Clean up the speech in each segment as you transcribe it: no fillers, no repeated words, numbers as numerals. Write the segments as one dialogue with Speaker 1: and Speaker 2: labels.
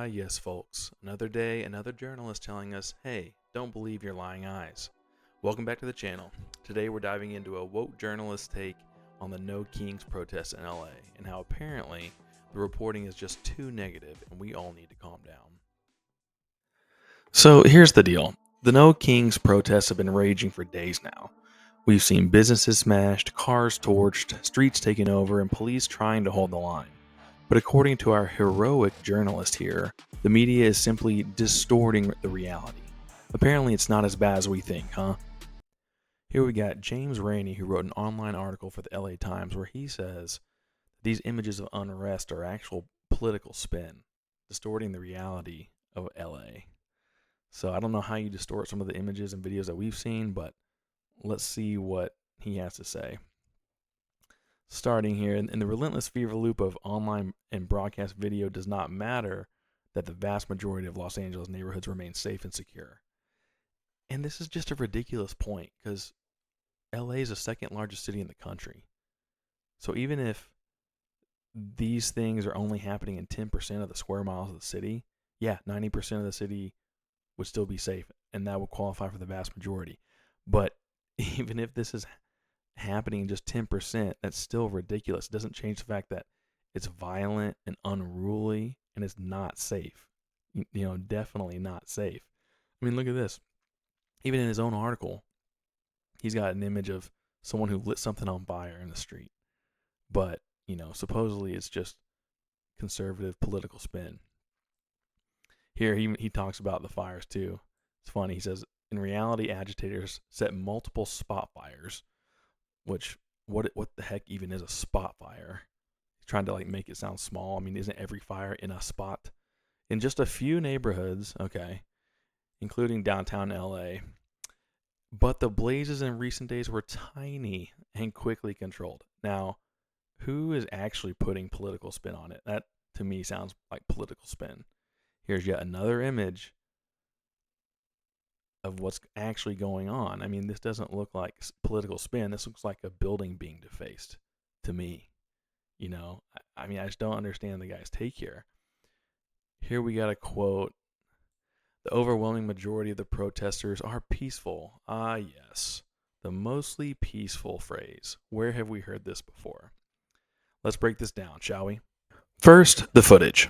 Speaker 1: Yes, folks. Another day, another journalist telling us, hey, don't believe your lying eyes. Welcome back to the channel. Today we're diving into a woke journalist take on the No Kings protests in LA and how apparently the reporting is just too negative and we all need to calm down. So here's the deal. The No Kings protests have been raging for days now. We've seen businesses smashed, cars torched, streets taken over, and police trying to hold the line. But according to our heroic journalist here, the media is simply distorting the reality. Apparently, it's not as bad as we think, huh? Here we got James Rainey, who wrote an online article for the LA Times where he says these images of unrest are actual political spin, distorting the reality of LA. So I don't know how you distort some of the images and videos that we've seen, but let's see what he has to say. Starting here, in the relentless fever loop of online and broadcast video does not matter that the vast majority of Los Angeles neighborhoods remain safe and secure. And this is just a ridiculous point because LA is the second largest city in the country. So even if these things are only happening in 10% of the square miles of the city, yeah, 90% of the city would still be safe, and that would qualify for the vast majority. But even if this is happening just 10%, that's still ridiculous. It doesn't change the fact that it's violent and unruly and it's not safe. Definitely not safe. I mean, look at this. Even in his own article, he's got an image of someone who lit something on fire in the street. But, supposedly it's just conservative political spin. Here he talks about the fires too. It's funny. He says, in reality, agitators set multiple spot fires, which what the heck even is a spot fire? He's trying to make it sound small. I mean, isn't every fire in a spot? In just a few neighborhoods, okay, including downtown LA. But the blazes in recent days were tiny and quickly controlled. Now, who is actually putting political spin on it? That to me sounds like political spin. Here's yet another image of what's actually going on. I mean, this doesn't look like political spin. This looks like a building being defaced to me. I mean, I just don't understand the guy's take here. Here we got a quote. The overwhelming majority of the protesters are peaceful. Ah, yes. The mostly peaceful phrase. Where have we heard this before? Let's break this down, shall we? First, the footage.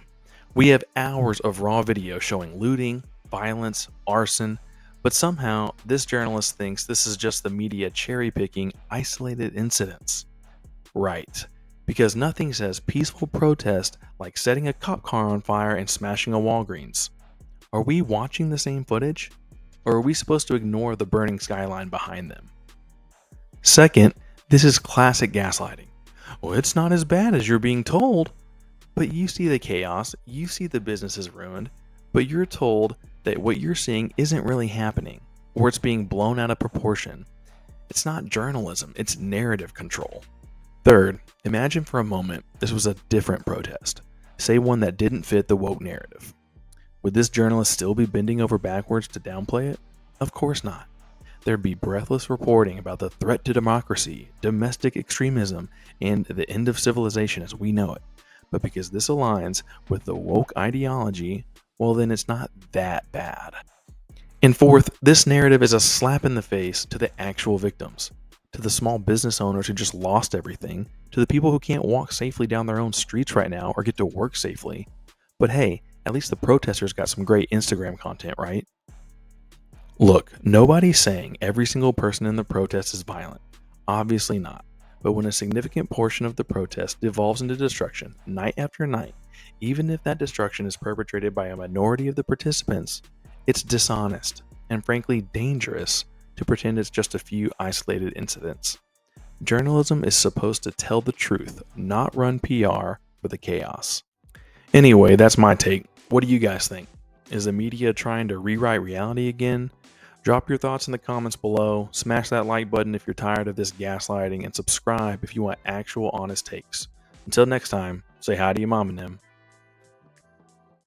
Speaker 1: We have hours of raw video showing looting, violence, arson, but somehow this journalist thinks this is just the media cherry-picking isolated incidents. Right, because nothing says peaceful protest like setting a cop car on fire and smashing a Walgreens. Are we watching the same footage? Or are we supposed to ignore the burning skyline behind them? Second, this is classic gaslighting. Well, it's not as bad as you're being told. But you see the chaos, you see the businesses ruined, but you're told that what you're seeing isn't really happening, or it's being blown out of proportion. It's not journalism, it's narrative control. Third, imagine for a moment this was a different protest, say one that didn't fit the woke narrative. Would this journalist still be bending over backwards to downplay it? Of course not. There'd be breathless reporting about the threat to democracy, domestic extremism, and the end of civilization as we know it. But because this aligns with the woke ideology, well, then it's not that bad. And fourth, this narrative is a slap in the face to the actual victims, to the small business owners who just lost everything, to the people who can't walk safely down their own streets right now or get to work safely. But hey, at least the protesters got some great Instagram content, right? Look, nobody's saying every single person in the protest is violent. Obviously not. But when a significant portion of the protest devolves into destruction night after night, even if that destruction is perpetrated by a minority of the participants, it's dishonest and frankly dangerous to pretend it's just a few isolated incidents. Journalism is supposed to tell the truth, not run PR for the chaos. Anyway, that's my take. What do you guys think? Is the media trying to rewrite reality again? Drop your thoughts in the comments below, smash that like button if you're tired of this gaslighting, and subscribe if you want actual honest takes. Until next time, say hi to your mom and them.